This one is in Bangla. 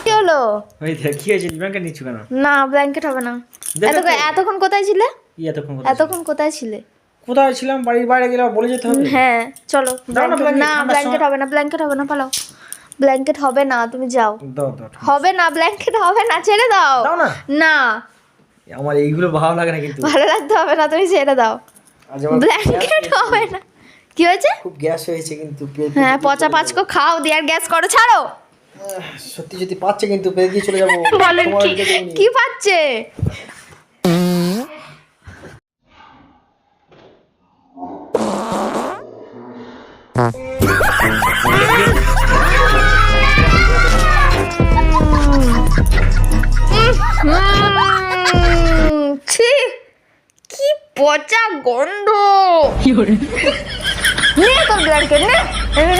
কি হলো? ওই দেখ কি হয়েছে, ব্ল্যাঙ্কেট নিচ্ছ কেন? না ব্ল্যাঙ্কেট হবে না। এতক্ষণ কোথায় ছিলে? এতক্ষণ কোথায় ছিলে? কোথায় ছিলাম? বাড়ির বাইরে গেলে বলে যেতে হবে। হ্যাঁ চলো। দাও না blanket, না ঠান্ডার ব্ল্যাঙ্কেট হবে না, ব্ল্যাঙ্কেট হবে না, পালাও। ব্ল্যাঙ্কেট হবে না, তুমি যাও। দাও দাও। হবে না, ব্ল্যাঙ্কেট হবে না, ছেড়ে দাও। দাও না। না আমার এইগুলো ভালো লাগে না কিন্তু। ভালো লাগতে হবে না, তুমি ছেড়ে দাও। আজ আমার ব্ল্যাঙ্কেট হবে না। কি হয়েছে? খুব গ্যাস হয়েছে কিন্তু হ্যাঁ পচা পাঁচকো খাও দিয়ে আর গ্যাস করো, ছাড়ো। সত্যি সত্যি পাচ্ছে কিন্তু পেয়ে দিয়ে চলে যাবো। বলেন কি পাচ্ছে? ছি কি পচা গন্ধ। নে তোর ব্ল্যাঙ্কেট নে।